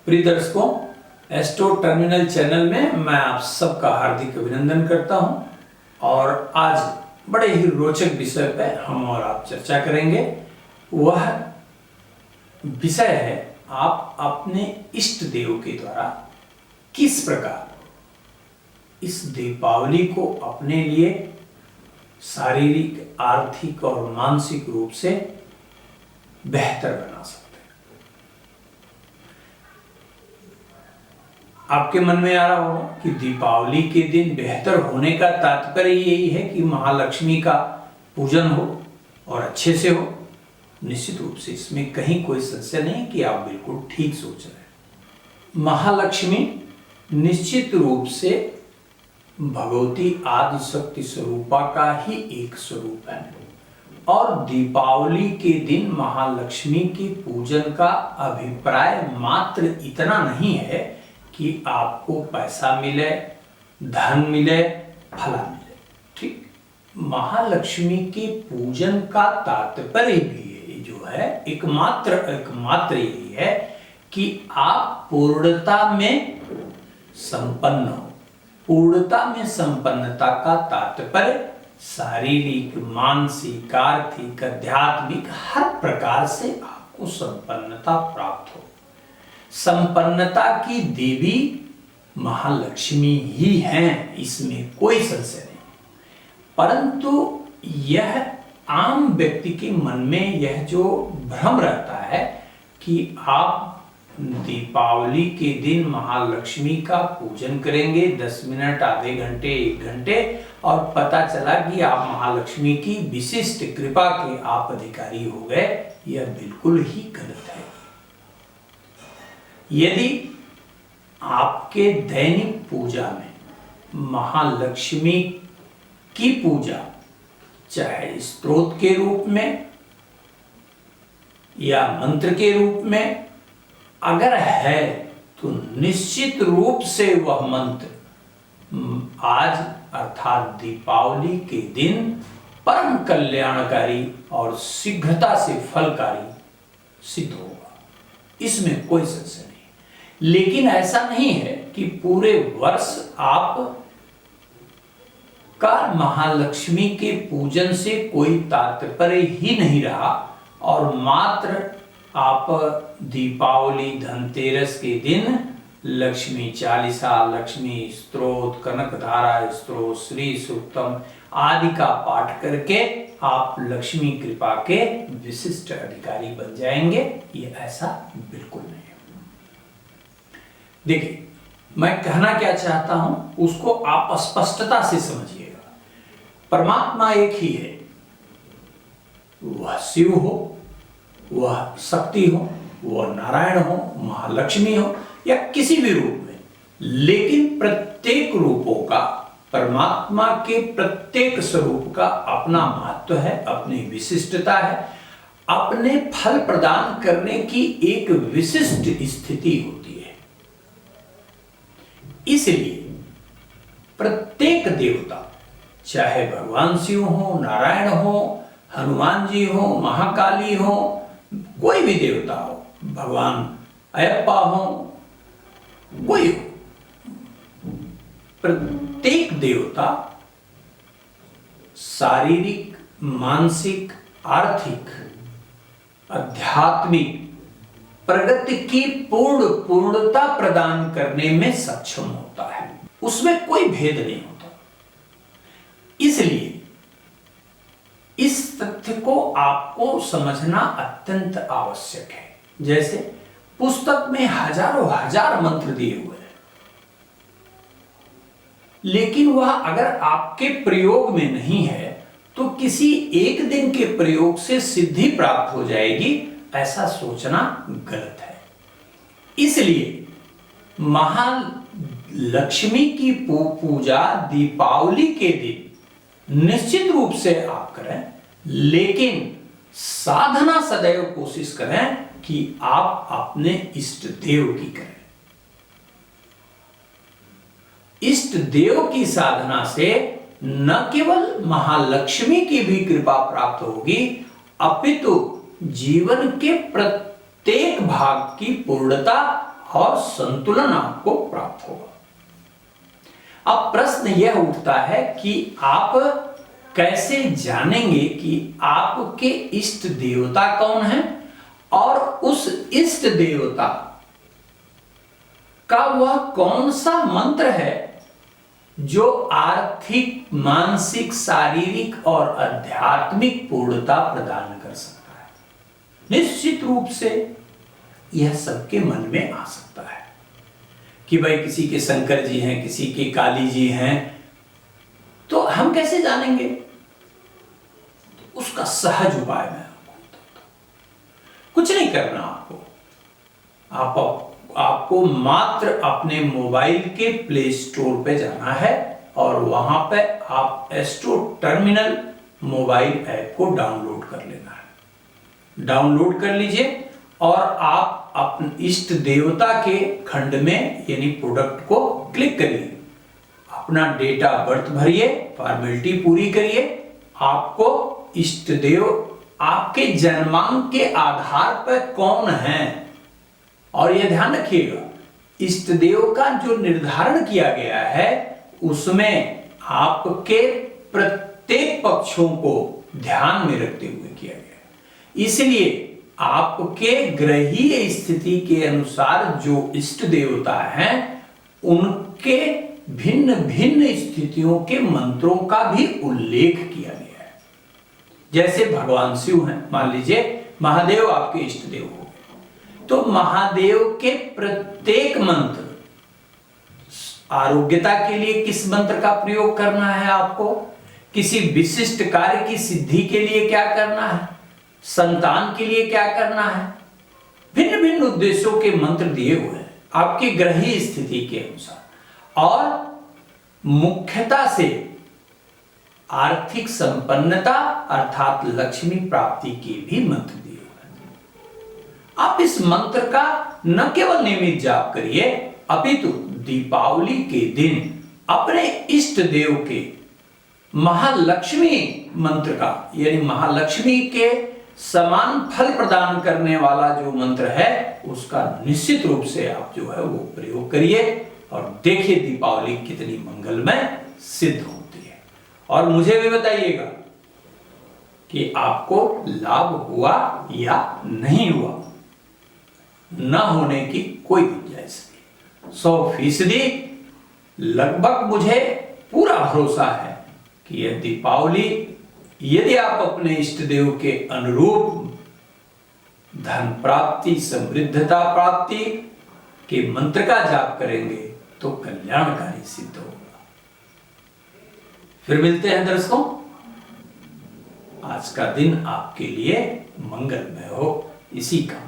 प्रिय दर्शकों, astro terminal channel में मैं आप सबका हार्दिक अभिनंदन करता हूं और आज बड़े ही रोचक विषय पर हम और आप चर्चा करेंगे। वह विषय है आप अपने इष्ट देव के द्वारा किस प्रकार इस दीपावली को अपने लिए शारीरिक, आर्थिक और मानसिक रूप से बेहतर बना सकते हैं। आपके मन में आ रहा होगा कि दीपावली के दिन बेहतर होने का तात्पर्य यही है कि महालक्ष्मी का पूजन हो और अच्छे से हो। निश्चित रूप से इसमें कहीं कोई संशय नहीं कि आप बिल्कुल ठीक सोच रहे हैं। महालक्ष्मी निश्चित रूप से भगवती आदि शक्ति स्वरूपा का ही एक स्वरूप है और दीपावली के दिन महालक्ष्मी के पूजन का अभिप्राय मात्र इतना नहीं है कि आपको पैसा मिले, धन मिले, फला मिले। ठीक, महालक्ष्मी के पूजन का तात्पर्य भी जो है एकमात्र यही है कि आप पूर्णता में संपन्न हो। पूर्णता में संपन्नता का तात्पर्य शारीरिक, मानसिक, आर्थिक, आध्यात्मिक हर प्रकार से आपको संपन्नता प्राप्त हो। संपन्नता की देवी महालक्ष्मी ही हैं, इसमें कोई संशय नहीं। परंतु यह आम व्यक्ति के मन में यह जो भ्रम रहता है कि आप दीपावली के दिन महालक्ष्मी का पूजन करेंगे 10 मिनट, आधे घंटे, 1 घंटे और पता चला कि आप महालक्ष्मी की विशिष्ट कृपा के आप अधिकारी हो गए, यह बिल्कुल ही गलत है। यदि आपके दैनिक पूजा में महालक्ष्मी की पूजा चाहे स्तोत्र के रूप में या मंत्र के रूप में अगर है तो निश्चित रूप से वह मंत्र आज अर्थात दीपावली के दिन परम कल्याणकारी और शीघ्रता से फलकारी सिद्ध होगा। इसमें कोई संशय नहीं। लेकिन ऐसा नहीं है कि पूरे वर्ष आप का महालक्ष्मी के पूजन से कोई तात्पर्य ही नहीं रहा और मात्र आप दीपावली, धनतेरस के दिन लक्ष्मी चालीसा, लक्ष्मी स्तोत्र, कनकधारा स्तोत्र, श्री सूक्तम आदि का पाठ करके आप लक्ष्मी कृपा के विशिष्ट अधिकारी बन जाएंगे। ये ऐसा बिल्कुल नहीं है। देखिए, मैं कहना क्या चाहता हूं उसको आप स्पष्टता से समझिएगा। परमात्मा एक ही है, वह शिव हो, वह शक्ति हो, वह नारायण हो, महालक्ष्मी हो या किसी भी रूप में, लेकिन प्रत्येक रूपों का, परमात्मा के प्रत्येक स्वरूप का अपना महत्व है, अपनी विशिष्टता है, अपने फल प्रदान करने की एक विशिष्ट स्थिति होती है। इसलिए प्रत्येक देवता, चाहे भगवान शिव हो, नारायण हो, हनुमान जी हो, महाकाली हो, कोई भी देवता हो, भगवान अयप्पा हो, कोई हो, प्रत्येक देवता शारीरिक, मानसिक, आर्थिक, आध्यात्मिक प्रगति की पूर्णता प्रदान करने में सक्षम होता है। उसमें कोई भेद नहीं होता। इसलिए इस तथ्य को आपको समझना अत्यंत आवश्यक है। जैसे पुस्तक में हजारों हजार मंत्र दिए हुए हैं, लेकिन वह अगर आपके प्रयोग में नहीं है तो किसी एक दिन के प्रयोग से सिद्धि प्राप्त हो जाएगी, ऐसा सोचना गलत है। इसलिए महालक्ष्मी की पूजा दीपावली के दिन निश्चित रूप से आप करें, लेकिन साधना सदैव कोशिश करें कि आप अपने इष्ट देव की करें। इष्ट देव की साधना से न केवल महालक्ष्मी की भी कृपा प्राप्त होगी, अपितु जीवन के प्रत्येक भाग की पूर्णता और संतुलन आपको प्राप्त होगा। अब प्रश्न यह उठता है कि आप कैसे जानेंगे कि आपके इष्ट देवता कौन है और उस इष्ट देवता का वह कौन सा मंत्र है जो आर्थिक, मानसिक, शारीरिक और आध्यात्मिक पूर्णता प्रदान कर सकता है। निश्चित रूप से यह सबके मन में आ सकता है कि भाई किसी के शंकर जी हैं, किसी के काली जी हैं, तो हम कैसे जानेंगे? उसका सहज उपाय मैं आपको बताता हूं। कुछ नहीं करना आपको मात्र अपने मोबाइल के प्ले स्टोर पे जाना है और वहां पे आप एस्ट्रो टर्मिनल मोबाइल ऐप को डाउनलोड कर लेना है। डाउनलोड कर लीजिए और आप अपने इष्ट देवता के खंड में यानी प्रोडक्ट को क्लिक करिए, अपना डेट ऑफ बर्थ भरिए, फॉर्मेलिटी पूरी करिए। आपको इष्ट देव आपके जन्मांक के आधार पर कौन है, और यह ध्यान रखिएगा इष्ट देव का जो निर्धारण किया गया है उसमें आपके प्रत्येक पक्षों को ध्यान में रखते हुए किया गया। इसलिए आपके ग्रहीय स्थिति के अनुसार जो इष्ट देवता हैं उनके भिन्न भिन्न स्थितियों के मंत्रों का भी उल्लेख किया गया है। जैसे भगवान शिव हैं, मान लीजिए महादेव आपके इष्ट देव हो गए, तो महादेव के प्रत्येक मंत्र, आरोग्यता के लिए किस मंत्र का प्रयोग करना है आपको, किसी विशिष्ट कार्य की सिद्धि के लिए क्या करना है, संतान के लिए क्या करना है, भिन्न भिन्न उद्देश्यों के मंत्र दिए हुए हैं आपकी ग्रहीय स्थिति के अनुसार। और मुख्यता से आर्थिक संपन्नता अर्थात लक्ष्मी प्राप्ति के भी मंत्र दिए हुए हैं। आप इस मंत्र का न केवल नियमित जाप करिए अपितु दीपावली के दिन अपने इष्ट देव के महालक्ष्मी मंत्र का, यानी महालक्ष्मी के समान फल प्रदान करने वाला जो मंत्र है उसका निश्चित रूप से आप जो है वो प्रयोग करिए और देखिए दीपावली कितनी मंगलमय सिद्ध होती है। और मुझे भी बताइएगा कि आपको लाभ हुआ या नहीं हुआ। न होने की कोई गुंजाइश नहीं। 100% लगभग मुझे पूरा भरोसा है कि यह दीपावली यदि आप अपने इष्ट देव के अनुरूप धन प्राप्ति, समृद्धता प्राप्ति के मंत्र का जाप करेंगे तो कल्याणकारी सिद्ध होगा। फिर मिलते हैं दर्शकों। आज का दिन आपके लिए मंगलमय हो, इसी का